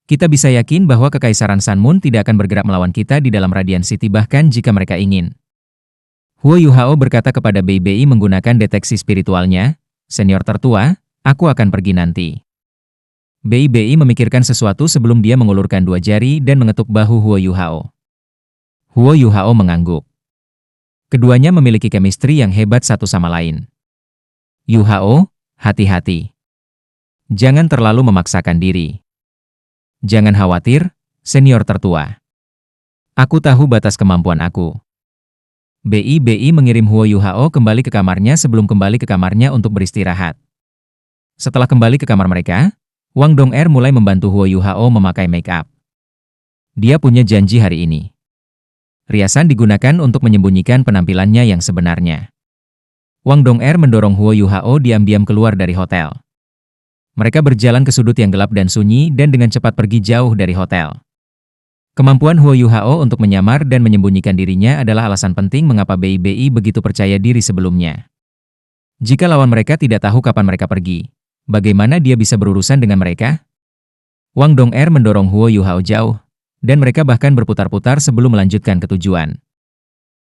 Kita bisa yakin bahwa Kekaisaran Sun Moon tidak akan bergerak melawan kita di dalam Radiant City bahkan jika mereka ingin. Huo Yuhao berkata kepada Bei Bei menggunakan deteksi spiritualnya, "Senior tertua, aku akan pergi nanti." Bei Bei memikirkan sesuatu sebelum dia mengulurkan dua jari dan mengetuk bahu Huo Yuhao. Huo Yuhao mengangguk. Keduanya memiliki chemistry yang hebat satu sama lain. "Yuhao, hati-hati. Jangan terlalu memaksakan diri. Jangan khawatir, senior tertua. Aku tahu batas kemampuan aku." Bei mengirim Huo Yuhao kembali ke kamarnya sebelum kembali ke kamarnya untuk beristirahat. Setelah kembali ke kamar mereka, Wang Dong'er mulai membantu Huo Yuhao memakai make up. Dia punya janji hari ini. Riasan digunakan untuk menyembunyikan penampilannya yang sebenarnya. Wang Dong'er mendorong Huo Yuhao diam-diam keluar dari hotel. Mereka berjalan ke sudut yang gelap dan sunyi dan dengan cepat pergi jauh dari hotel. Kemampuan Huo Yuhao untuk menyamar dan menyembunyikan dirinya adalah alasan penting mengapa Bei begitu percaya diri sebelumnya. Jika lawan mereka tidak tahu kapan mereka pergi, bagaimana dia bisa berurusan dengan mereka? Wang Dong'er mendorong Huo Yuhao jauh, dan mereka bahkan berputar-putar sebelum melanjutkan ke tujuan.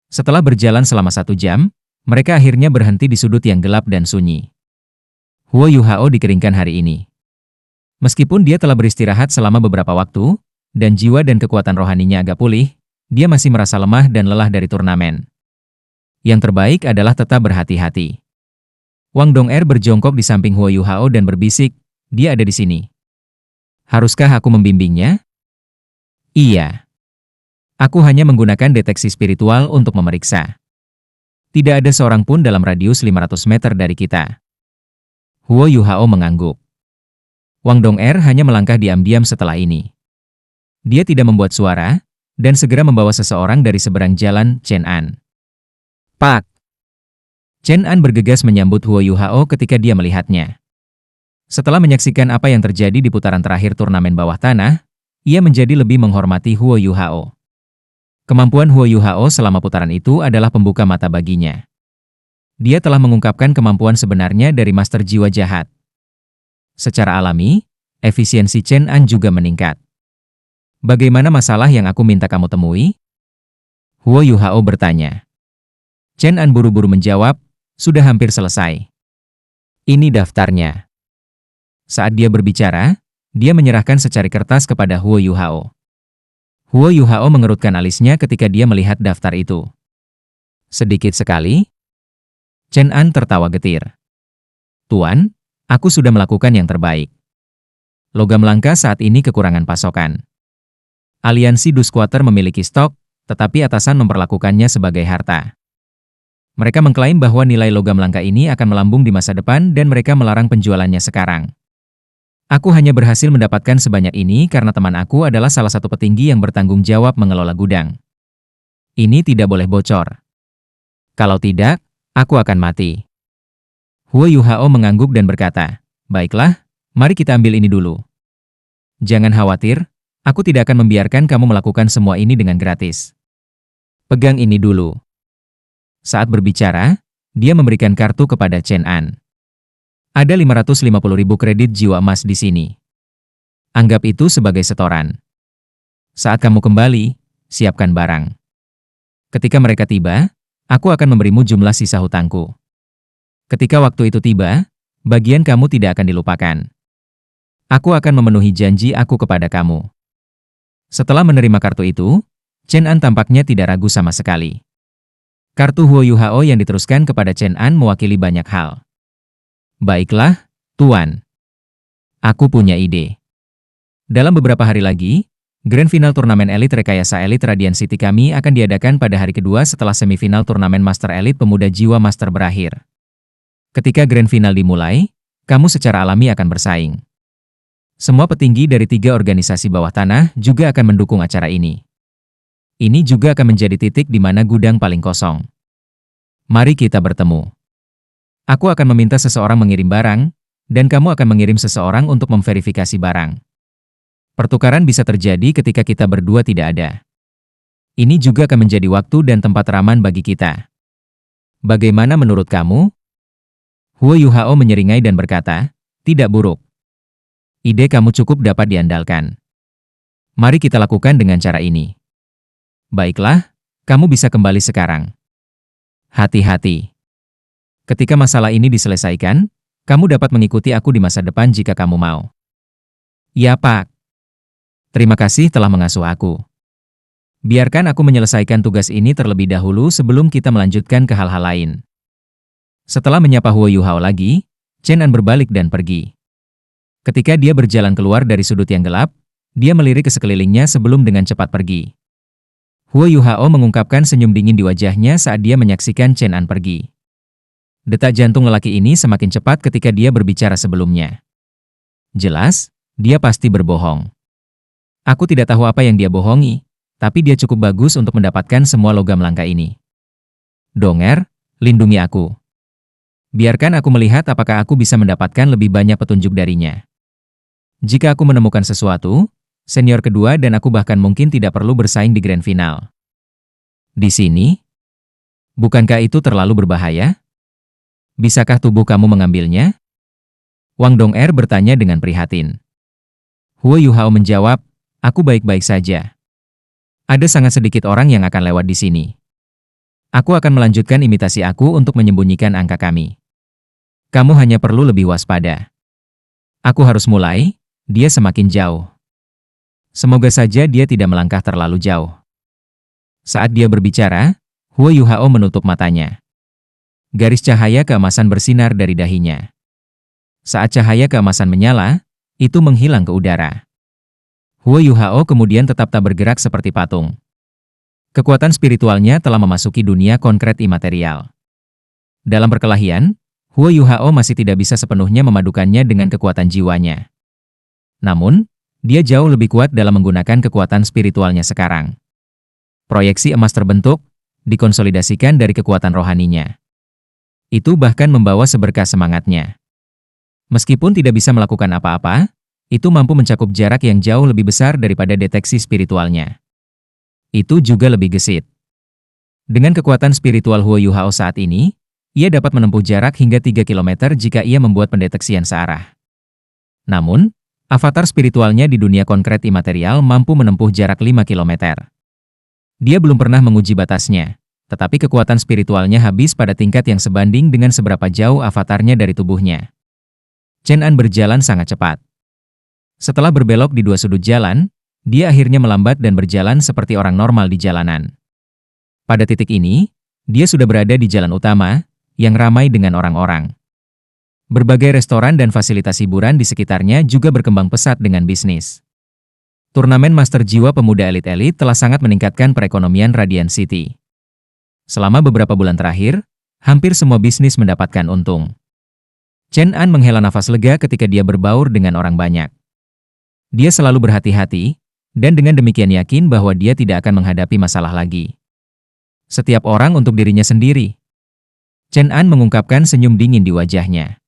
Setelah berjalan selama 1 jam, mereka akhirnya berhenti di sudut yang gelap dan sunyi. Huo Yuhao dikeringkan hari ini. Meskipun dia telah beristirahat selama beberapa waktu, dan jiwa dan kekuatan rohaninya agak pulih, dia masih merasa lemah dan lelah dari turnamen. Yang terbaik adalah tetap berhati-hati. Wang Dong'er berjongkok di samping Huo Yuhao dan berbisik, "Dia ada di sini. Haruskah aku membimbingnya?" "Iya. Aku hanya menggunakan deteksi spiritual untuk memeriksa. Tidak ada seorang pun dalam radius 500 meter dari kita." Huo Yuhao mengangguk. Wang Dong'er hanya melangkah diam-diam setelah ini. Dia tidak membuat suara, dan segera membawa seseorang dari seberang jalan, Chen An. "Pak!" Chen An bergegas menyambut Huo Yuhao ketika dia melihatnya. Setelah menyaksikan apa yang terjadi di putaran terakhir turnamen bawah tanah, ia menjadi lebih menghormati Huo Yuhao. Kemampuan Huo Yuhao selama putaran itu adalah pembuka mata baginya. Dia telah mengungkapkan kemampuan sebenarnya dari Master Jiwa Jahat. Secara alami, efisiensi Chen An juga meningkat. "Bagaimana masalah yang aku minta kamu temui?" Huo Yuhao bertanya. Chen An buru-buru menjawab, "Sudah hampir selesai. Ini daftarnya." Saat dia berbicara, dia menyerahkan secari kertas kepada Huo Yuhao. Huo Yuhao mengerutkan alisnya ketika dia melihat daftar itu. "Sedikit sekali?" Chen An tertawa getir. "Tuan, aku sudah melakukan yang terbaik. Logam langka saat ini kekurangan pasokan. Aliansi Dusquater memiliki stok, tetapi atasan memperlakukannya sebagai harta. Mereka mengklaim bahwa nilai logam langka ini akan melambung di masa depan dan mereka melarang penjualannya sekarang. Aku hanya berhasil mendapatkan sebanyak ini karena teman aku adalah salah satu petinggi yang bertanggung jawab mengelola gudang. Ini tidak boleh bocor. Kalau tidak, aku akan mati." Huo Yuhao mengangguk dan berkata, "Baiklah, mari kita ambil ini dulu. Jangan khawatir, aku tidak akan membiarkan kamu melakukan semua ini dengan gratis. Pegang ini dulu." Saat berbicara, dia memberikan kartu kepada Chen An. "Ada 550.000 kredit jiwa emas di sini. Anggap itu sebagai setoran. Saat kamu kembali, siapkan barang. Ketika mereka tiba, aku akan memberimu jumlah sisa hutangku. Ketika waktu itu tiba, bagian kamu tidak akan dilupakan. Aku akan memenuhi janji aku kepada kamu." Setelah menerima kartu itu, Chen An tampaknya tidak ragu sama sekali. Kartu Huo Yuhao yang diteruskan kepada Chen An mewakili banyak hal. "Baiklah, Tuan. Aku punya ide. Dalam beberapa hari lagi, Grand Final Turnamen Elit Rekayasa Elit Radiant City kami akan diadakan pada hari kedua setelah semifinal Turnamen Master Elit Pemuda Jiwa Master berakhir. Ketika Grand Final dimulai, kamu secara alami akan bersaing. Semua petinggi dari 3 organisasi bawah tanah juga akan mendukung acara ini. Ini juga akan menjadi titik di mana gudang paling kosong. Mari kita bertemu. Aku akan meminta seseorang mengirim barang, dan kamu akan mengirim seseorang untuk memverifikasi barang. Pertukaran bisa terjadi ketika kita berdua tidak ada. Ini juga akan menjadi waktu dan tempat aman bagi kita. Bagaimana menurut kamu?" Huo Yuhao menyeringai dan berkata, "Tidak buruk. Ide kamu cukup dapat diandalkan. Mari kita lakukan dengan cara ini. Baiklah, kamu bisa kembali sekarang. Hati-hati. Ketika masalah ini diselesaikan, kamu dapat mengikuti aku di masa depan jika kamu mau. Ya, Pak. Terima kasih telah mengasuh aku. Biarkan aku menyelesaikan tugas ini terlebih dahulu sebelum kita melanjutkan ke hal-hal lain. Setelah menyapa Huo Yuhao lagi, Chen An berbalik dan pergi. Ketika dia berjalan keluar dari sudut yang gelap, dia melirik ke sekelilingnya sebelum dengan cepat pergi. Huo Yuhao mengungkapkan senyum dingin di wajahnya saat dia menyaksikan Chen An pergi. Detak jantung lelaki ini semakin cepat ketika dia berbicara sebelumnya. Jelas, dia pasti berbohong. Aku tidak tahu apa yang dia bohongi, tapi dia cukup bagus untuk mendapatkan semua logam langka ini. Donger, lindungi aku. Biarkan aku melihat apakah aku bisa mendapatkan lebih banyak petunjuk darinya. Jika aku menemukan sesuatu, senior kedua dan aku bahkan mungkin tidak perlu bersaing di grand final. Di sini? Bukankah itu terlalu berbahaya? Bisakah tubuh kamu mengambilnya? Wang Dong'er bertanya dengan prihatin. Huo Yuhao menjawab, aku baik-baik saja. Ada sangat sedikit orang yang akan lewat di sini. Aku akan melanjutkan imitasi aku untuk menyembunyikan angka kami. Kamu hanya perlu lebih waspada. Aku harus mulai, dia semakin jauh. Semoga saja dia tidak melangkah terlalu jauh. Saat dia berbicara, Huo Yuhao menutup matanya. Garis cahaya keemasan bersinar dari dahinya. Saat cahaya keemasan menyala, itu menghilang ke udara. Huo Yuhao kemudian tetap tak bergerak seperti patung. Kekuatan spiritualnya telah memasuki dunia konkret imaterial. Dalam perkelahian, Huo Yuhao masih tidak bisa sepenuhnya memadukannya dengan kekuatan jiwanya. Namun, dia jauh lebih kuat dalam menggunakan kekuatan spiritualnya sekarang. Proyeksi emas terbentuk, dikonsolidasikan dari kekuatan rohaninya. Itu bahkan membawa seberkas semangatnya. Meskipun tidak bisa melakukan apa-apa, itu mampu mencakup jarak yang jauh lebih besar daripada deteksi spiritualnya. Itu juga lebih gesit. Dengan kekuatan spiritual Huo Yuhao saat ini, ia dapat menempuh jarak hingga 3 km jika ia membuat pendeteksian searah. Namun, avatar spiritualnya di dunia konkret imaterial mampu menempuh jarak 5 km. Dia belum pernah menguji batasnya, tetapi kekuatan spiritualnya habis pada tingkat yang sebanding dengan seberapa jauh avatarnya dari tubuhnya. Chen An berjalan sangat cepat. Setelah berbelok di dua sudut jalan, dia akhirnya melambat dan berjalan seperti orang normal di jalanan. Pada titik ini, dia sudah berada di jalan utama, yang ramai dengan orang-orang. Berbagai restoran dan fasilitas hiburan di sekitarnya juga berkembang pesat dengan bisnis. Turnamen Master Jiwa Pemuda Elit-Elit telah sangat meningkatkan perekonomian Radiant City. Selama beberapa bulan terakhir, hampir semua bisnis mendapatkan untung. Chen An menghela nafas lega ketika dia berbaur dengan orang banyak. Dia selalu berhati-hati, dan dengan demikian yakin bahwa dia tidak akan menghadapi masalah lagi. Setiap orang untuk dirinya sendiri. Chen An mengungkapkan senyum dingin di wajahnya.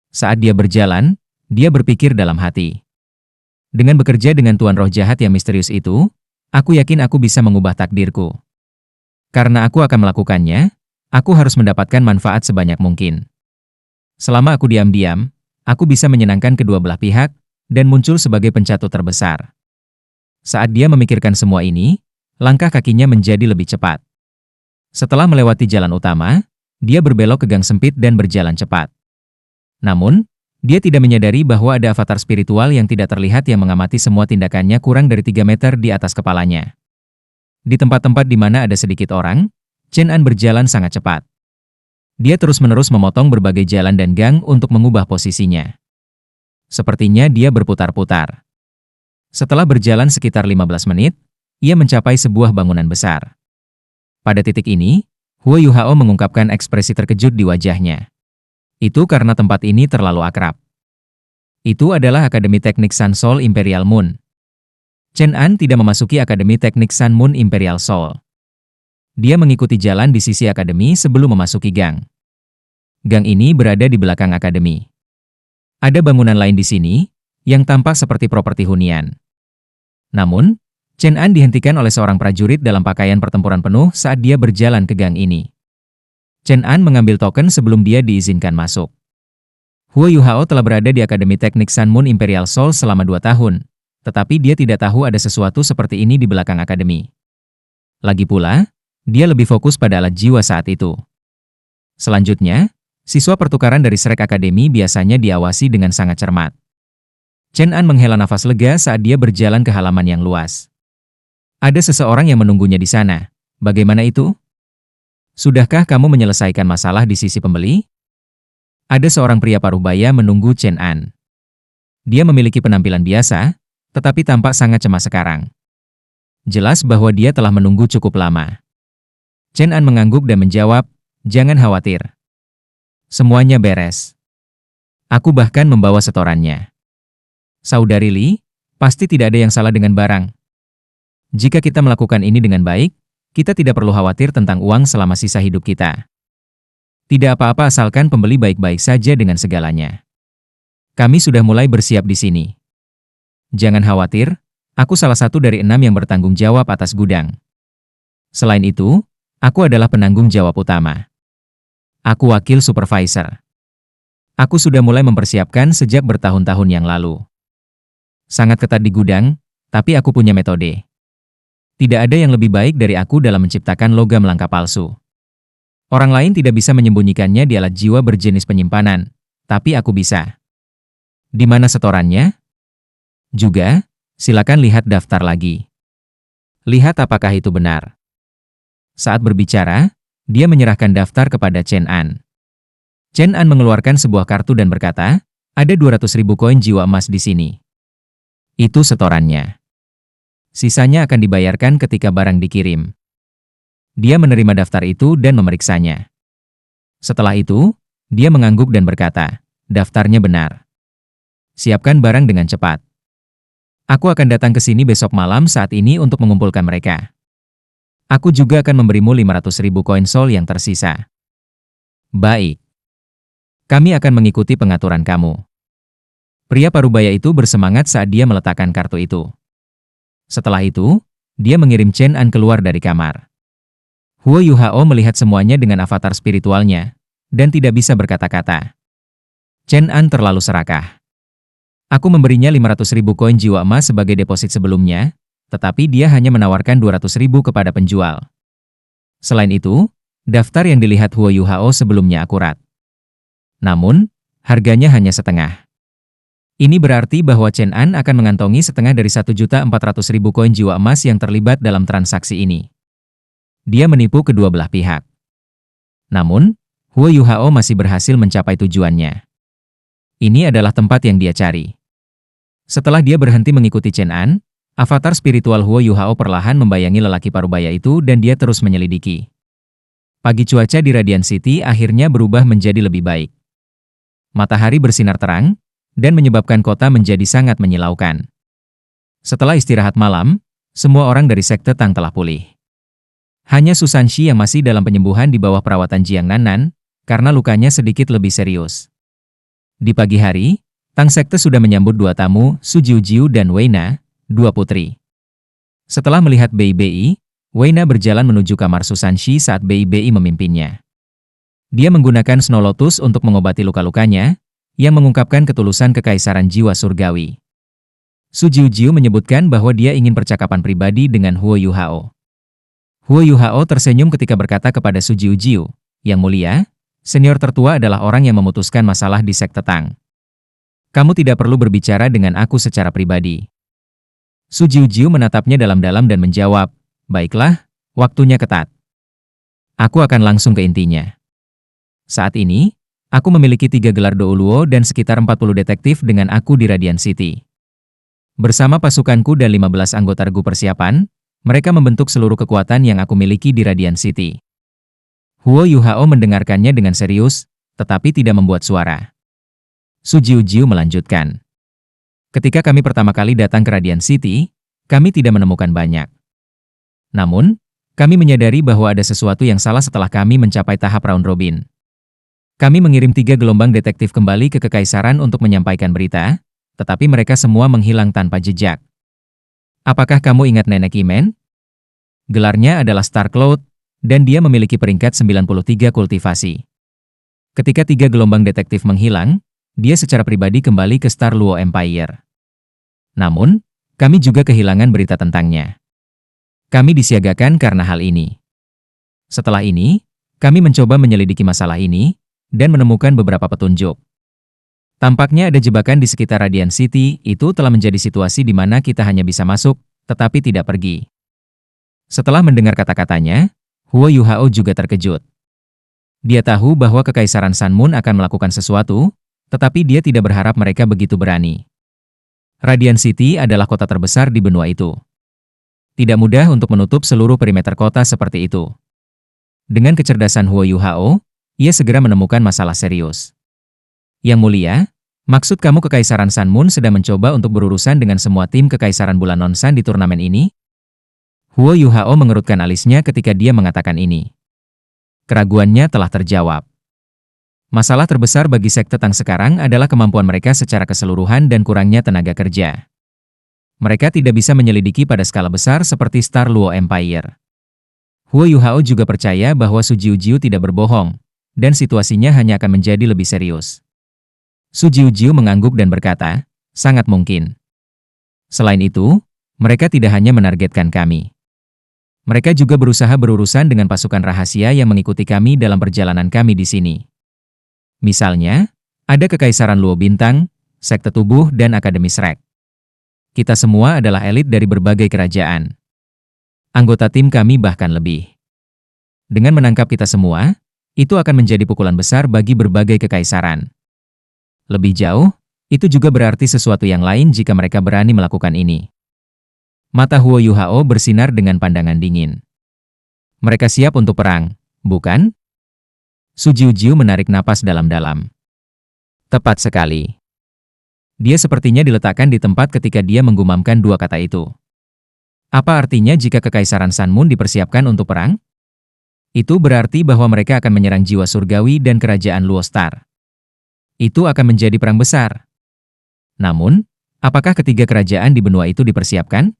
Saat dia berjalan, dia berpikir dalam hati. Dengan bekerja dengan tuan roh jahat yang misterius itu, aku yakin aku bisa mengubah takdirku. Karena aku akan melakukannya, aku harus mendapatkan manfaat sebanyak mungkin. Selama aku diam-diam, aku bisa menyenangkan kedua belah pihak, dan muncul sebagai pencatut terbesar. Saat dia memikirkan semua ini, langkah kakinya menjadi lebih cepat. Setelah melewati jalan utama, dia berbelok ke gang sempit dan berjalan cepat. Namun, dia tidak menyadari bahwa ada avatar spiritual yang tidak terlihat yang mengamati semua tindakannya kurang dari 3 meter di atas kepalanya. Di tempat-tempat di mana ada sedikit orang, Chen An berjalan sangat cepat. Dia terus-menerus memotong berbagai jalan dan gang untuk mengubah posisinya. Sepertinya dia berputar-putar. Setelah berjalan sekitar 15 menit, ia mencapai sebuah bangunan besar. Pada titik ini, Huo Yuhao mengungkapkan ekspresi terkejut di wajahnya. Itu karena tempat ini terlalu akrab. Itu adalah Akademi Teknik Sun Soul Imperial Moon. Chen An tidak memasuki Akademi Teknik Sun Moon Imperial Soul. Dia mengikuti jalan di sisi akademi sebelum memasuki gang. Gang ini berada di belakang akademi. Ada bangunan lain di sini, yang tampak seperti properti hunian. Namun, Chen An dihentikan oleh seorang prajurit dalam pakaian pertempuran penuh saat dia berjalan ke gang ini. Chen An mengambil token sebelum dia diizinkan masuk. Huo Yuhao telah berada di Akademi Teknik Sun Moon Imperial Soul selama 2 tahun, tetapi dia tidak tahu ada sesuatu seperti ini di belakang akademi. Lagi pula, dia lebih fokus pada alat jiwa saat itu. Selanjutnya, siswa pertukaran dari Shrek Academy biasanya diawasi dengan sangat cermat. Chen An menghela nafas lega saat dia berjalan ke halaman yang luas. Ada seseorang yang menunggunya di sana. Bagaimana itu? Sudahkah kamu menyelesaikan masalah di sisi pembeli? Ada seorang pria parubaya menunggu Chen An. Dia memiliki penampilan biasa, tetapi tampak sangat cemas sekarang. Jelas bahwa dia telah menunggu cukup lama. Chen An mengangguk dan menjawab, "Jangan khawatir. Semuanya beres. Aku bahkan membawa setorannya." Saudari Li, pasti tidak ada yang salah dengan barang. Jika kita melakukan ini dengan baik, kita tidak perlu khawatir tentang uang selama sisa hidup kita. Tidak apa-apa asalkan pembeli baik-baik saja dengan segalanya. Kami sudah mulai bersiap di sini. Jangan khawatir, aku salah satu dari 6 yang bertanggung jawab atas gudang. Selain itu, aku adalah penanggung jawab utama. Aku wakil supervisor. Aku sudah mulai mempersiapkan sejak bertahun-tahun yang lalu. Sangat ketat di gudang, tapi aku punya metode. Tidak ada yang lebih baik dari aku dalam menciptakan logam langka palsu. Orang lain tidak bisa menyembunyikannya di alat jiwa berjenis penyimpanan, tapi aku bisa. Di mana setorannya? Juga, silakan lihat daftar lagi. Lihat apakah itu benar. Saat berbicara, dia menyerahkan daftar kepada Chen An. Chen An mengeluarkan sebuah kartu dan berkata, ada 200.000 koin jiwa emas di sini. Itu setorannya. Sisanya akan dibayarkan ketika barang dikirim. Dia menerima daftar itu dan memeriksanya. Setelah itu, dia mengangguk dan berkata, daftarnya benar. Siapkan barang dengan cepat. Aku akan datang ke sini besok malam saat ini untuk mengumpulkan mereka. Aku juga akan memberimu 500.000 koin sol yang tersisa. Baik. Kami akan mengikuti pengaturan kamu. Pria parubaya itu bersemangat saat dia meletakkan kartu itu. Setelah itu, dia mengirim Chen An keluar dari kamar. Huo Yuhao melihat semuanya dengan avatar spiritualnya, dan tidak bisa berkata-kata. Chen An terlalu serakah. Aku memberinya 500.000 koin jiwa emas sebagai deposit sebelumnya, tetapi dia hanya menawarkan 200.000 kepada penjual. Selain itu, daftar yang dilihat Huo Yuhao sebelumnya akurat. Namun, harganya hanya setengah. Ini berarti bahwa Chen An akan mengantongi setengah dari 1.400.000 koin jiwa emas yang terlibat dalam transaksi ini. Dia menipu kedua belah pihak. Namun, Huo Yuhao masih berhasil mencapai tujuannya. Ini adalah tempat yang dia cari. Setelah dia berhenti mengikuti Chen An, avatar spiritual Huo Yuhao perlahan membayangi lelaki parubaya itu dan dia terus menyelidiki. Pagi cuaca di Radiant City akhirnya berubah menjadi lebih baik. Matahari bersinar terang, dan menyebabkan kota menjadi sangat menyilaukan. Setelah istirahat malam, semua orang dari sekte Tang telah pulih. Hanya Su Sanxi yang masih dalam penyembuhan di bawah perawatan Jiang Nannan, karena lukanya sedikit lebih serius. Di pagi hari, Tang Sekte sudah menyambut 2 tamu, Su Jiujiu dan Weina, 2 putri. Setelah melihat Bei, Weina berjalan menuju kamar Su Sanxi saat Bei memimpinnya. Dia menggunakan Snow Lotus untuk mengobati luka-lukanya, yang mengungkapkan ketulusan kekaisaran jiwa surgawi. Su Jiujiu menyebutkan bahwa dia ingin percakapan pribadi dengan Huo Yuhao. Huo Yuhao tersenyum ketika berkata kepada Su Jiujiu, "Yang mulia, senior tertua adalah orang yang memutuskan masalah di sekte Tang. Kamu tidak perlu berbicara dengan aku secara pribadi." Su Jiujiu menatapnya dalam-dalam dan menjawab, "Baiklah, waktunya ketat. Aku akan langsung ke intinya. Saat ini, aku memiliki 3 gelar Douluo dan sekitar 40 detektif dengan aku di Radiant City. Bersama pasukanku dan 15 anggota regu persiapan, mereka membentuk seluruh kekuatan yang aku miliki di Radiant City." Huo Yuhao mendengarkannya dengan serius, tetapi tidak membuat suara. Su Jiujiu melanjutkan. "Ketika kami pertama kali datang ke Radiant City, kami tidak menemukan banyak. Namun, kami menyadari bahwa ada sesuatu yang salah setelah kami mencapai tahap round robin. Kami mengirim 3 gelombang detektif kembali ke Kekaisaran untuk menyampaikan berita, tetapi mereka semua menghilang tanpa jejak. Apakah kamu ingat Nenek Imen? Gelarnya adalah Star Cloud, dan dia memiliki peringkat 93 kultivasi. Ketika 3 gelombang detektif menghilang, dia secara pribadi kembali ke Star Luo Empire. Namun, Kami juga kehilangan berita tentangnya. Kami disiagakan karena hal ini. Setelah ini, kami mencoba menyelidiki masalah ini dan menemukan beberapa petunjuk. Tampaknya ada jebakan di sekitar Radiant City. Itu telah menjadi situasi di mana kita hanya bisa masuk, tetapi tidak pergi. Setelah mendengar kata-katanya, Huo Yuhao juga terkejut. Dia tahu bahwa Kekaisaran Sun Moon akan melakukan sesuatu, tetapi dia tidak berharap mereka begitu berani. Radiant City adalah kota terbesar di benua itu. Tidak mudah untuk menutup seluruh perimeter kota seperti itu. Dengan kecerdasan Huo Yuhao, ia segera menemukan masalah serius. Yang mulia, maksud kamu Kekaisaran Sun Moon sedang mencoba untuk berurusan dengan semua tim Kekaisaran Bulan Non-Sun di turnamen ini? Huo Yuhao mengerutkan alisnya ketika dia mengatakan ini. Keraguannya telah terjawab. Masalah terbesar bagi sekte Tang sekarang adalah kemampuan mereka secara keseluruhan dan kurangnya tenaga kerja. Mereka tidak bisa menyelidiki pada skala besar seperti Star Luo Empire. Huo Yuhao juga percaya bahwa Su Jiujiu tidak berbohong, dan situasinya hanya akan menjadi lebih serius. Su Jiujiu mengangguk dan berkata, sangat mungkin. Selain itu, mereka tidak hanya menargetkan kami. Mereka juga berusaha berurusan dengan pasukan rahasia yang mengikuti kami dalam perjalanan kami di sini. Misalnya, ada Kekaisaran Luo Bintang, Sekte Tubuh, dan Akademi Shrek. Kita semua adalah elit dari berbagai kerajaan. Anggota tim kami bahkan lebih. Dengan menangkap kita semua, itu akan menjadi pukulan besar bagi berbagai kekaisaran. Lebih jauh, itu juga berarti sesuatu yang lain jika mereka berani melakukan ini. Mata Huo Yuhao bersinar dengan pandangan dingin. Mereka siap untuk perang, bukan? Su Jiujiu menarik napas dalam-dalam. Tepat sekali. Dia sepertinya diletakkan di tempat ketika dia menggumamkan dua kata itu. Apa artinya jika Kekaisaran Sun Moon dipersiapkan untuk perang? Itu berarti bahwa mereka akan menyerang jiwa surgawi dan kerajaan Luo Star. Itu akan menjadi perang besar. Namun, apakah ketiga kerajaan di benua itu dipersiapkan?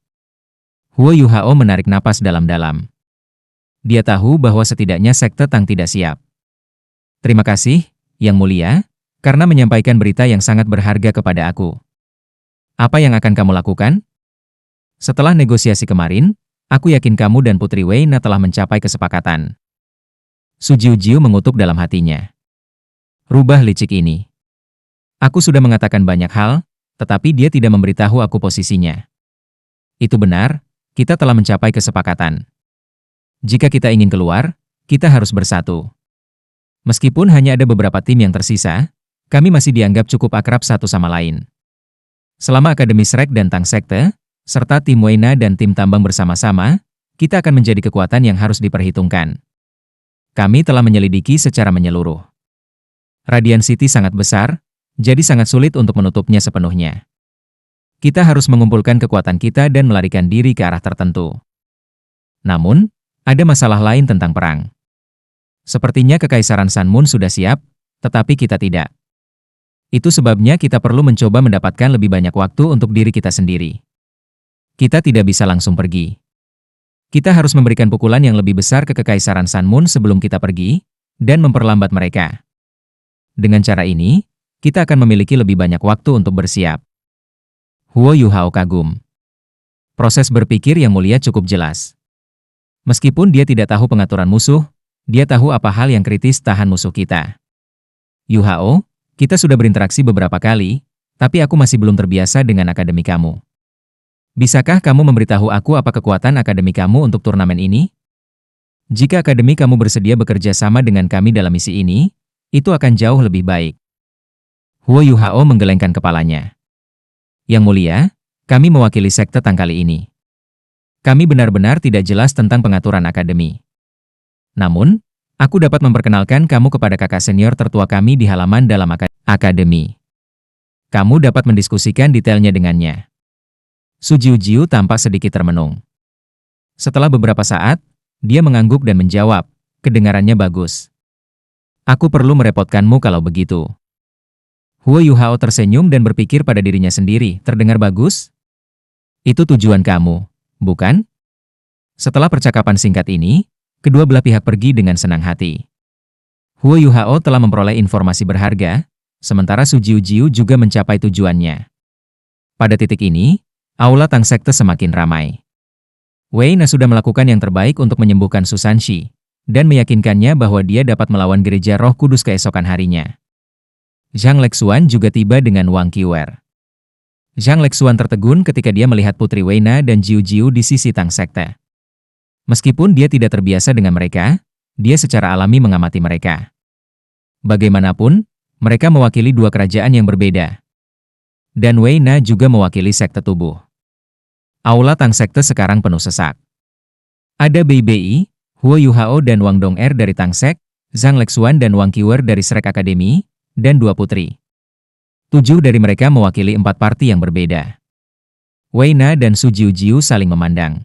Huo Yuhao menarik napas dalam-dalam. Dia tahu bahwa setidaknya sekte Tang tidak siap. Terima kasih, Yang Mulia, karena menyampaikan berita yang sangat berharga kepada aku. Apa yang akan kamu lakukan? Setelah negosiasi kemarin, aku yakin kamu dan Putri Wei Na telah mencapai kesepakatan. Su Jiujiu mengutuk dalam hatinya. Rubah licik ini. Aku sudah mengatakan banyak hal, tetapi dia tidak memberitahu aku posisinya. Itu benar, kita telah mencapai kesepakatan. Jika kita ingin keluar, kita harus bersatu. Meskipun hanya ada beberapa tim yang tersisa, kami masih dianggap cukup akrab satu sama lain. Selama Akademi Shrek dan Tang Sekte, serta tim Wei Na dan tim Tambang bersama-sama, kita akan menjadi kekuatan yang harus diperhitungkan. Kami telah menyelidiki secara menyeluruh. Radiant City sangat besar, jadi sangat sulit untuk menutupnya sepenuhnya. Kita harus mengumpulkan kekuatan kita dan melarikan diri ke arah tertentu. Namun, ada masalah lain tentang perang. Sepertinya Kekaisaran Sun Moon sudah siap, tetapi kita tidak. Itu sebabnya kita perlu mencoba mendapatkan lebih banyak waktu untuk diri kita sendiri. Kita tidak bisa langsung pergi. Kita harus memberikan pukulan yang lebih besar ke Kekaisaran Sun Moon sebelum kita pergi, dan memperlambat mereka. Dengan cara ini, kita akan memiliki lebih banyak waktu untuk bersiap. Huo Yuhao kagum. Proses berpikir Yang Mulia cukup jelas. Meskipun dia tidak tahu pengaturan musuh, dia tahu apa hal yang kritis tahan musuh kita. Yuhao, kita sudah berinteraksi beberapa kali, tapi aku masih belum terbiasa dengan akademi kamu. Bisakah kamu memberitahu aku apa kekuatan akademi kamu untuk turnamen ini? Jika akademi kamu bersedia bekerja sama dengan kami dalam misi ini, itu akan jauh lebih baik. Huo Yuhao menggelengkan kepalanya. Yang Mulia, kami mewakili sekte Tang kali ini. Kami benar-benar tidak jelas tentang pengaturan akademi. Namun, aku dapat memperkenalkan kamu kepada kakak senior tertua kami di halaman dalam akademi. Kamu dapat mendiskusikan detailnya dengannya. Su Jiujiu tampak sedikit termenung. Setelah beberapa saat, dia mengangguk dan menjawab, kedengarannya bagus. Aku perlu merepotkanmu kalau begitu. Huo Yuhao tersenyum dan berpikir pada dirinya sendiri, terdengar bagus? Itu tujuan kamu, bukan? Setelah percakapan singkat ini, kedua belah pihak pergi dengan senang hati. Huo Yuhao telah memperoleh informasi berharga, sementara Su Jiujiu juga mencapai tujuannya. Pada titik ini, Aula Tang Sekte semakin ramai. Wei Na sudah melakukan yang terbaik untuk menyembuhkan Susanshi, dan meyakinkannya bahwa dia dapat melawan gereja Roh Kudus keesokan harinya. Zhang Lexuan juga tiba dengan Wang Qiuer. Zhang Lexuan tertegun ketika dia melihat Putri Wei Na dan Jiu Jiu di sisi Tang Sekte. Meskipun dia tidak terbiasa dengan mereka, dia secara alami mengamati mereka. Bagaimanapun, mereka mewakili dua kerajaan yang berbeda. Dan Wei Na juga mewakili sekte tubuh. Aula Tang Sekte sekarang penuh sesak. Ada Bei Bei, Huo Yuhao dan Wang Dong'er dari Tang Sek, Zhang Lexuan dan Wang Qiuer dari Shrek Academy, dan dua putri. 7 dari mereka mewakili 4 parti yang berbeda. Wei Na dan Su Jiu saling memandang.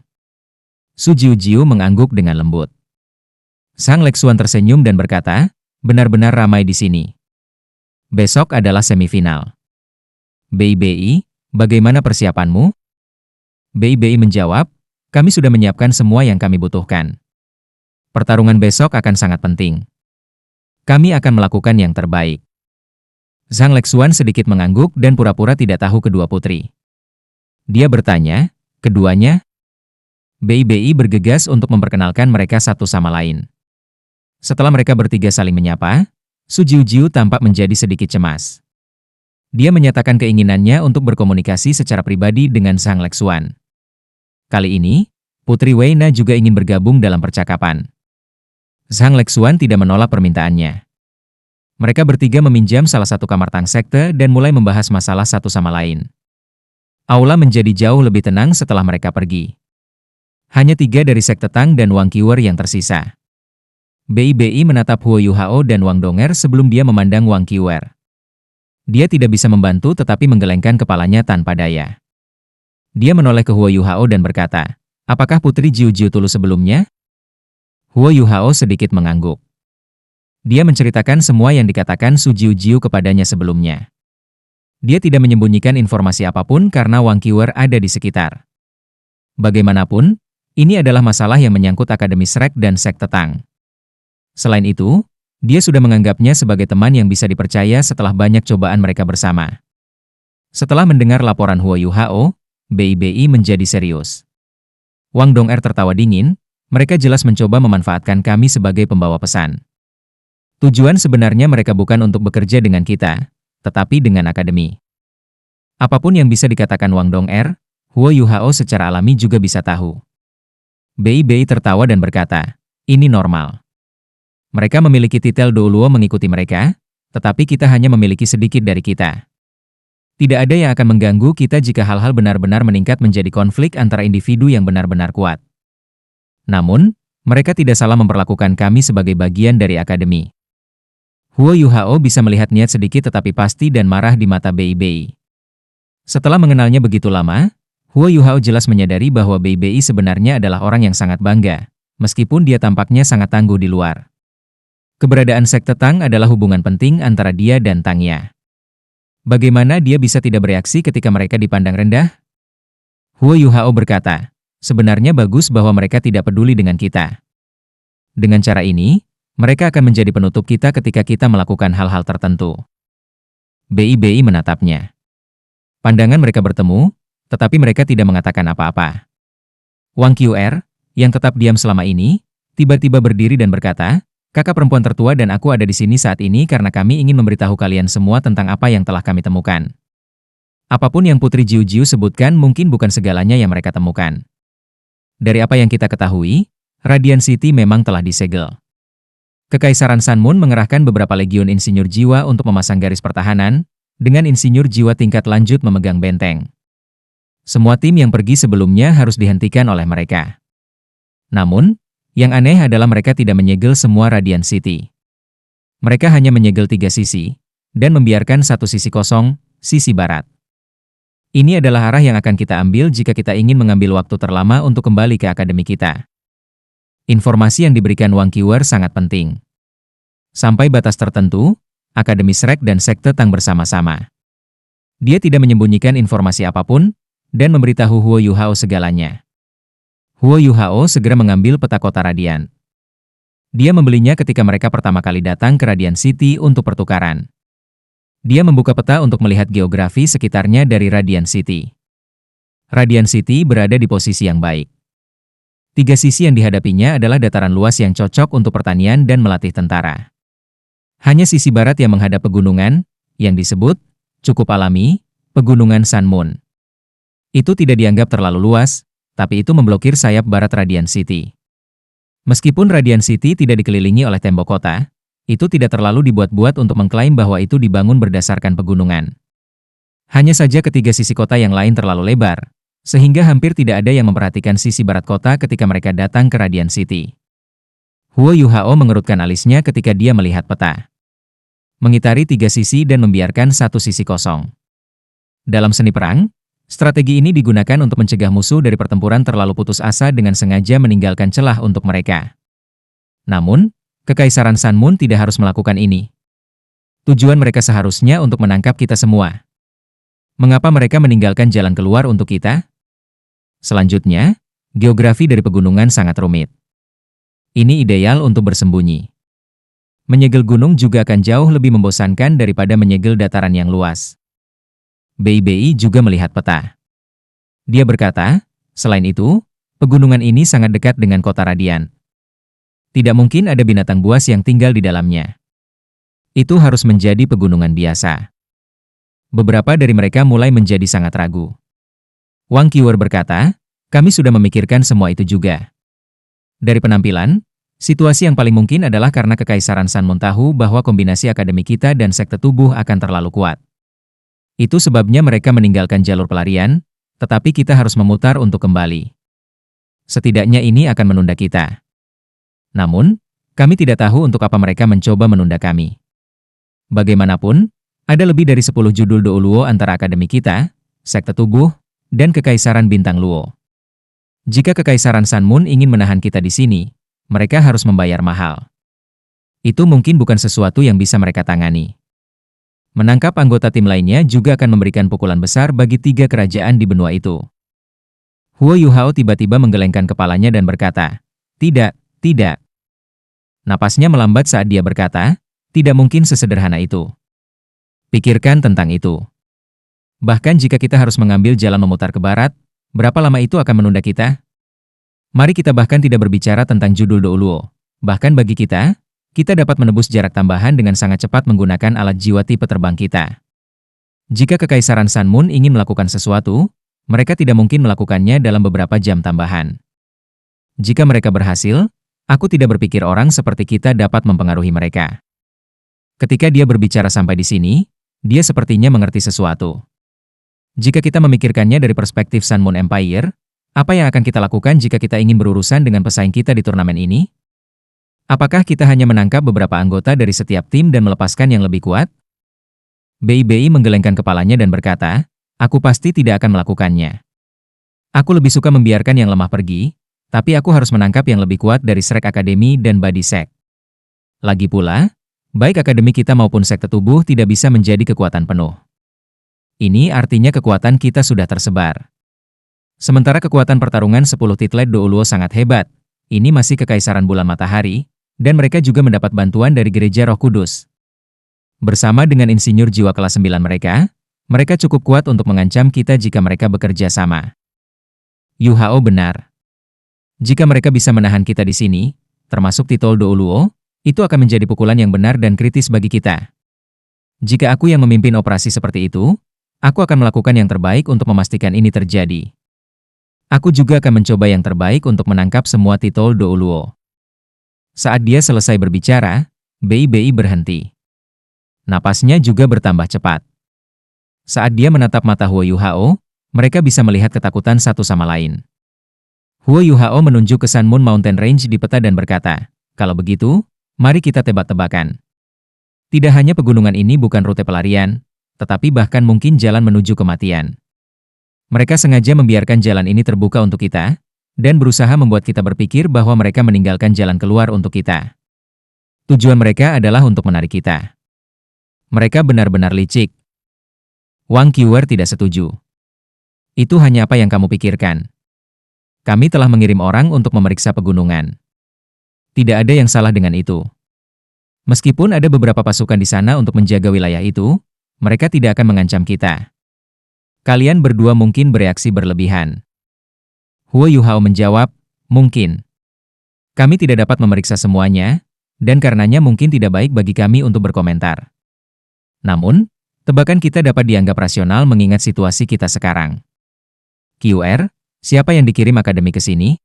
Su Jiu mengangguk dengan lembut. Zhang Lexuan tersenyum dan berkata, benar-benar ramai di sini. Besok adalah semifinal. Bei Bei, bagaimana persiapanmu? Bei Bei menjawab, kami sudah menyiapkan semua yang kami butuhkan. Pertarungan besok akan sangat penting. Kami akan melakukan yang terbaik. Zhang Lexuan sedikit mengangguk dan pura-pura tidak tahu kedua putri. Dia bertanya, keduanya? Bei Bei bergegas untuk memperkenalkan mereka satu sama lain. Setelah mereka bertiga saling menyapa, Su Jiu tampak menjadi sedikit cemas. Dia menyatakan keinginannya untuk berkomunikasi secara pribadi dengan Zhang Lexuan. Kali ini, Putri Wei Na juga ingin bergabung dalam percakapan. Zhang Lexuan tidak menolak permintaannya. Mereka bertiga meminjam salah satu kamar Tang Sekte dan mulai membahas masalah satu sama lain. Aula menjadi jauh lebih tenang setelah mereka pergi. Hanya 3 dari Sekte Tang dan Wang Qiuer yang tersisa. Bei Bei menatap Huo Yuhao dan Wang Dong'er sebelum dia memandang Wang Qiuer. Dia tidak bisa membantu tetapi menggelengkan kepalanya tanpa daya. Dia menoleh ke Huo Yuhao dan berkata, apakah Putri Jiu tulus sebelumnya? Huo Yuhao sedikit mengangguk. Dia menceritakan semua yang dikatakan Su Jiu kepadanya sebelumnya. Dia tidak menyembunyikan informasi apapun karena Wang Qiuer ada di sekitar. Bagaimanapun, ini adalah masalah yang menyangkut Akademi Shrek dan Sekte Tang. Selain itu, dia sudah menganggapnya sebagai teman yang bisa dipercaya setelah banyak cobaan mereka bersama. Setelah mendengar laporan Huo Yuhao, Bei Bei menjadi serius. Wang Dong'er tertawa dingin, mereka jelas mencoba memanfaatkan kami sebagai pembawa pesan. Tujuan sebenarnya mereka bukan untuk bekerja dengan kita, tetapi dengan akademi. Apapun yang bisa dikatakan Wang Dong'er, Huo Yuhao secara alami juga bisa tahu. Bei Bei tertawa dan berkata, ini normal. Mereka memiliki titel Douluo mengikuti mereka, tetapi kita hanya memiliki sedikit dari kita. Tidak ada yang akan mengganggu kita jika hal-hal benar-benar meningkat menjadi konflik antara individu yang benar-benar kuat. Namun, mereka tidak salah memperlakukan kami sebagai bagian dari akademi. Huo Yuhao bisa melihat niat sedikit tetapi pasti dan marah di mata Bei Bei. Setelah mengenalnya begitu lama, Huo Yuhao jelas menyadari bahwa Bei Bei sebenarnya adalah orang yang sangat bangga, meskipun dia tampaknya sangat tangguh di luar. Keberadaan Sekte Tang adalah hubungan penting antara dia dan Tangya. Bagaimana dia bisa tidak bereaksi ketika mereka dipandang rendah? Huo Yuhao berkata, sebenarnya bagus bahwa mereka tidak peduli dengan kita. Dengan cara ini, mereka akan menjadi penutup kita ketika kita melakukan hal-hal tertentu. Bei Bei menatapnya. Pandangan mereka bertemu, tetapi mereka tidak mengatakan apa-apa. Wang Qiuer, yang tetap diam selama ini, tiba-tiba berdiri dan berkata, kakak perempuan tertua dan aku ada di sini saat ini karena kami ingin memberitahu kalian semua tentang apa yang telah kami temukan. Apapun yang Putri Jiu sebutkan mungkin bukan segalanya yang mereka temukan. Dari apa yang kita ketahui, Radiant City memang telah disegel. Kekaisaran Sun Moon mengerahkan beberapa legiun insinyur jiwa untuk memasang garis pertahanan, dengan insinyur jiwa tingkat lanjut memegang benteng. Semua tim yang pergi sebelumnya harus dihentikan oleh mereka. Namun, yang aneh adalah mereka tidak menyegel semua Radiant City. Mereka hanya menyegel 3 sisi, dan membiarkan satu sisi kosong, sisi barat. Ini adalah arah yang akan kita ambil jika kita ingin mengambil waktu terlama untuk kembali ke akademi kita. Informasi yang diberikan Wang Qiuer sangat penting. Sampai batas tertentu, Akademi Shrek dan Sekte Tang bersama-sama. Dia tidak menyembunyikan informasi apapun, dan memberitahu Huo Yuhao segalanya. Huo Yuhao segera mengambil peta kota Radiant. Dia membelinya ketika mereka pertama kali datang ke Radiant City untuk pertukaran. Dia membuka peta untuk melihat geografi sekitarnya dari Radiant City. Radiant City berada di posisi yang baik. Tiga sisi yang dihadapinya adalah dataran luas yang cocok untuk pertanian dan melatih tentara. Hanya sisi barat yang menghadap pegunungan, yang disebut, cukup alami, Pegunungan Sun Moon. Itu tidak dianggap terlalu luas, tapi itu memblokir sayap barat Radiant City. Meskipun Radiant City tidak dikelilingi oleh tembok kota, itu tidak terlalu dibuat-buat untuk mengklaim bahwa itu dibangun berdasarkan pegunungan. Hanya saja ketiga sisi kota yang lain terlalu lebar, sehingga hampir tidak ada yang memperhatikan sisi barat kota ketika mereka datang ke Radiant City. Huo Yuhao mengerutkan alisnya ketika dia melihat peta. Mengitari tiga sisi dan membiarkan satu sisi kosong. Dalam seni perang, strategi ini digunakan untuk mencegah musuh dari pertempuran terlalu putus asa dengan sengaja meninggalkan celah untuk mereka. Namun, Kekaisaran Sun Moon tidak harus melakukan ini. Tujuan mereka seharusnya untuk menangkap kita semua. Mengapa mereka meninggalkan jalan keluar untuk kita? Selanjutnya, geografi dari pegunungan sangat rumit. Ini ideal untuk bersembunyi. Menyegel gunung juga akan jauh lebih membosankan daripada menyegel dataran yang luas. Bei juga melihat peta. Dia berkata, selain itu, pegunungan ini sangat dekat dengan kota Radiant. Tidak mungkin ada binatang buas yang tinggal di dalamnya. Itu harus menjadi pegunungan biasa. Beberapa dari mereka mulai menjadi sangat ragu. Wang Qiwer berkata, kami sudah memikirkan semua itu juga. Dari penampilan, situasi yang paling mungkin adalah karena Kekaisaran Sun Moon tahu bahwa kombinasi akademi kita dan sekte tubuh akan terlalu kuat. Itu sebabnya mereka meninggalkan jalur pelarian, tetapi kita harus memutar untuk kembali. Setidaknya ini akan menunda kita. Namun, kami tidak tahu untuk apa mereka mencoba menunda kami. Bagaimanapun, ada lebih dari 10 judul Do Luo antara akademi kita, sekte tubuh, dan Kekaisaran Bintang Luo. Jika Kekaisaran Sun Moon ingin menahan kita di sini, mereka harus membayar mahal. Itu mungkin bukan sesuatu yang bisa mereka tangani. Menangkap anggota tim lainnya juga akan memberikan pukulan besar bagi tiga kerajaan di benua itu. Huo Yuhao tiba-tiba menggelengkan kepalanya dan berkata, tidak. Napasnya melambat saat dia berkata, tidak mungkin sesederhana itu. Pikirkan tentang itu. Bahkan jika kita harus mengambil jalan memutar ke barat, berapa lama itu akan menunda kita? Mari kita bahkan tidak berbicara tentang judul Do Luo. Bahkan bagi kita dapat menebus jarak tambahan dengan sangat cepat menggunakan alat jiwa tipe terbang kita. Jika Kekaisaran Sun Moon ingin melakukan sesuatu, mereka tidak mungkin melakukannya dalam beberapa jam tambahan. Jika mereka berhasil, aku tidak berpikir orang seperti kita dapat mempengaruhi mereka. Ketika dia berbicara sampai di sini, dia sepertinya mengerti sesuatu. Jika kita memikirkannya dari perspektif Sun Moon Empire, apa yang akan kita lakukan jika kita ingin berurusan dengan pesaing kita di turnamen ini? Apakah kita hanya menangkap beberapa anggota dari setiap tim dan melepaskan yang lebih kuat? Bei menggelengkan kepalanya dan berkata, aku pasti tidak akan melakukannya. Aku lebih suka membiarkan yang lemah pergi, tapi aku harus menangkap yang lebih kuat dari Shrek Academy dan Body Sect. Lagi pula, baik akademi kita maupun sekte tubuh tidak bisa menjadi kekuatan penuh. Ini artinya kekuatan kita sudah tersebar. Sementara kekuatan pertarungan 10 titlet Do Luo sangat hebat, ini masih Kekaisaran Bulan Matahari, dan mereka juga mendapat bantuan dari Gereja Roh Kudus. Bersama dengan insinyur jiwa kelas 9 mereka cukup kuat untuk mengancam kita jika mereka bekerja sama. Yuhao benar. Jika mereka bisa menahan kita di sini, termasuk titol Do Luo, itu akan menjadi pukulan yang benar dan kritis bagi kita. Jika aku yang memimpin operasi seperti itu, aku akan melakukan yang terbaik untuk memastikan ini terjadi. Aku juga akan mencoba yang terbaik untuk menangkap semua titol Do Luo. Saat dia selesai berbicara, Bei berhenti. Napasnya juga bertambah cepat. Saat dia menatap mata Huo Yuhao, mereka bisa melihat ketakutan satu sama lain. Huo Yuhao menunjuk ke Sun Moon Mountain Range di peta dan berkata, kalau begitu, mari kita tebak-tebakan. Tidak hanya pegunungan ini bukan rute pelarian, tetapi bahkan mungkin jalan menuju kematian. Mereka sengaja membiarkan jalan ini terbuka untuk kita, dan berusaha membuat kita berpikir bahwa mereka meninggalkan jalan keluar untuk kita. Tujuan mereka adalah untuk menarik kita. Mereka benar-benar licik. Wang Qiwer tidak setuju. Itu hanya apa yang kamu pikirkan. Kami telah mengirim orang untuk memeriksa pegunungan. Tidak ada yang salah dengan itu. Meskipun ada beberapa pasukan di sana untuk menjaga wilayah itu, mereka tidak akan mengancam kita. Kalian berdua mungkin bereaksi berlebihan. Huo Yuhao menjawab, mungkin. Kami tidak dapat memeriksa semuanya, dan karenanya mungkin tidak baik bagi kami untuk berkomentar. Namun, tebakan kita dapat dianggap rasional mengingat situasi kita sekarang. QR, siapa yang dikirim akademi ke sini?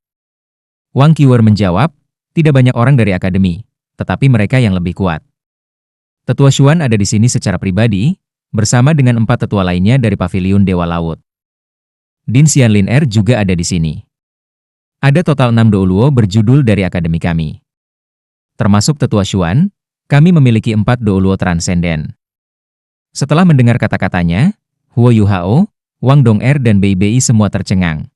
Wang Qiwer menjawab, tidak banyak orang dari akademi, tetapi mereka yang lebih kuat. Tetua Xuan ada di sini secara pribadi, bersama dengan 4 tetua lainnya dari Paviliun Dewa Laut. Din Xianlin juga ada di sini. Ada total 6 douluo berjudul dari akademi kami. Termasuk Tetua Xuan, kami memiliki 4 douluo transenden. Setelah mendengar kata-katanya, Huo Yuhao, Wang Dong'er dan Bei Bei semua tercengang.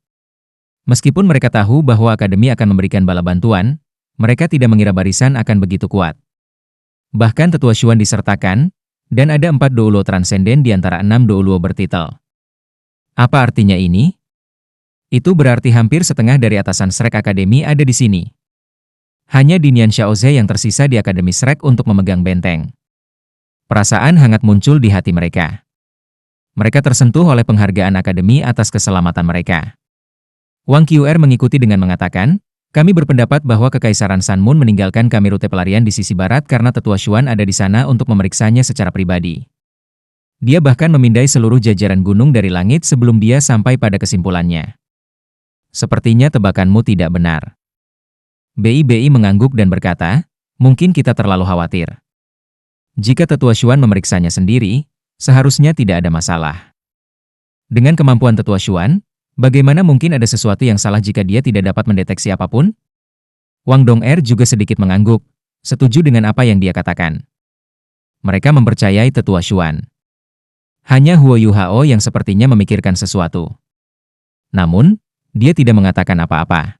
Meskipun mereka tahu bahwa akademi akan memberikan bala bantuan, mereka tidak mengira barisan akan begitu kuat. Bahkan Tetua Xuan disertakan, dan ada 4 douluo transenden di antara 6 douluo bertitel. Apa artinya ini? Itu berarti hampir setengah dari atasan Shrek Akademi ada di sini. Hanya Dinian Xiaoze yang tersisa di Akademi Shrek untuk memegang benteng. Perasaan hangat muncul di hati mereka. Mereka tersentuh oleh penghargaan Akademi atas keselamatan mereka. Wang Qiwer mengikuti dengan mengatakan, kami berpendapat bahwa Kekaisaran Sanmun meninggalkan kami rute pelarian di sisi barat karena Tetua Xuan ada di sana untuk memeriksanya secara pribadi. Dia bahkan memindai seluruh jajaran gunung dari langit sebelum dia sampai pada kesimpulannya. Sepertinya tebakanmu tidak benar. Bei mengangguk dan berkata, mungkin kita terlalu khawatir. Jika Tetua Xuan memeriksanya sendiri, seharusnya tidak ada masalah. Dengan kemampuan Tetua Xuan, bagaimana mungkin ada sesuatu yang salah jika dia tidak dapat mendeteksi apapun? Wang Dong'er juga sedikit mengangguk, setuju dengan apa yang dia katakan. Mereka mempercayai Tetua Xuan. Hanya Huo Yuhao yang sepertinya memikirkan sesuatu. Namun, dia tidak mengatakan apa-apa.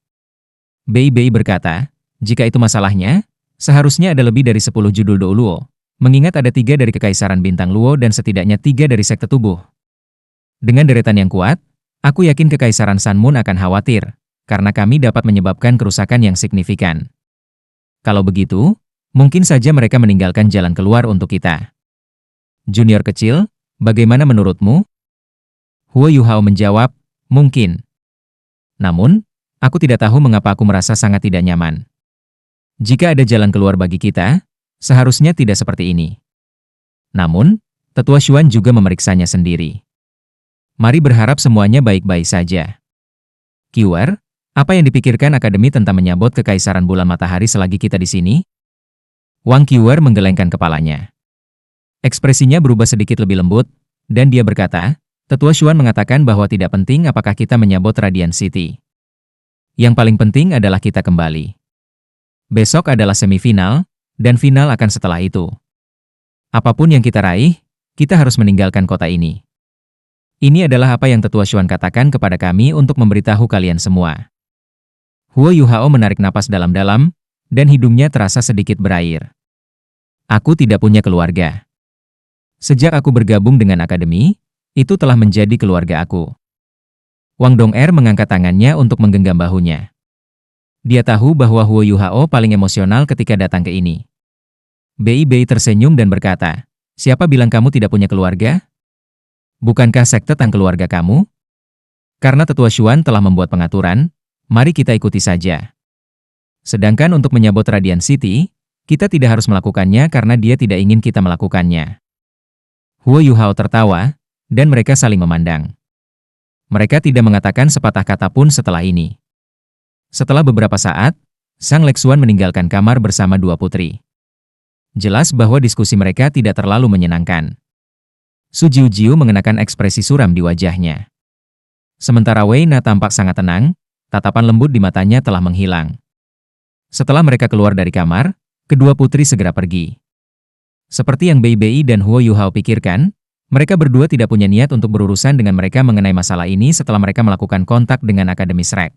Bei berkata, jika itu masalahnya, seharusnya ada lebih dari 10 judul douluo, mengingat ada 3 dari Kekaisaran Bintang Luo dan setidaknya 3 dari sekte tubuh. Dengan deretan yang kuat, aku yakin Kekaisaran Sanmun akan khawatir, karena kami dapat menyebabkan kerusakan yang signifikan. Kalau begitu, mungkin saja mereka meninggalkan jalan keluar untuk kita. Junior kecil, bagaimana menurutmu? Huo Yuhao menjawab, mungkin. Namun, aku tidak tahu mengapa aku merasa sangat tidak nyaman. Jika ada jalan keluar bagi kita, seharusnya tidak seperti ini. Namun, Tetua Xuan juga memeriksanya sendiri. Mari berharap semuanya baik-baik saja. QR, apa yang dipikirkan Akademi tentang menyabot Kekaisaran Bulan Matahari selagi kita di sini? Wang QR menggelengkan kepalanya. Ekspresinya berubah sedikit lebih lembut, dan dia berkata, Tetua Xuan mengatakan bahwa tidak penting apakah kita menyabot Radiant City. Yang paling penting adalah kita kembali. Besok adalah semifinal, dan final akan setelah itu. Apapun yang kita raih, kita harus meninggalkan kota ini. Ini adalah apa yang Tetua Xuan katakan kepada kami untuk memberitahu kalian semua. Huo Yuhao menarik napas dalam-dalam, dan hidungnya terasa sedikit berair. Aku tidak punya keluarga. Sejak aku bergabung dengan Akademi, itu telah menjadi keluarga aku. Wang Dong'er mengangkat tangannya untuk menggenggam bahunya. Dia tahu bahwa Huo Yuhao paling emosional ketika datang ke ini. Bei tersenyum dan berkata, siapa bilang kamu tidak punya keluarga? Bukankah sekte tentang keluarga kamu? Karena Tetua Xuan telah membuat pengaturan, mari kita ikuti saja. Sedangkan untuk menyabot Radiant City, kita tidak harus melakukannya karena dia tidak ingin kita melakukannya. Huo Yuhao tertawa, dan mereka saling memandang. Mereka tidak mengatakan sepatah kata pun setelah ini. Setelah beberapa saat, Sang Lexuan meninggalkan kamar bersama 2 putri. Jelas bahwa diskusi mereka tidak terlalu menyenangkan. Su Jiujiu mengenakan ekspresi suram di wajahnya. Sementara Wei Na tampak sangat tenang, tatapan lembut di matanya telah menghilang. Setelah mereka keluar dari kamar, kedua putri segera pergi. Seperti yang Bei dan Huo Yuhao pikirkan, mereka berdua tidak punya niat untuk berurusan dengan mereka mengenai masalah ini setelah mereka melakukan kontak dengan Akademi Shrek.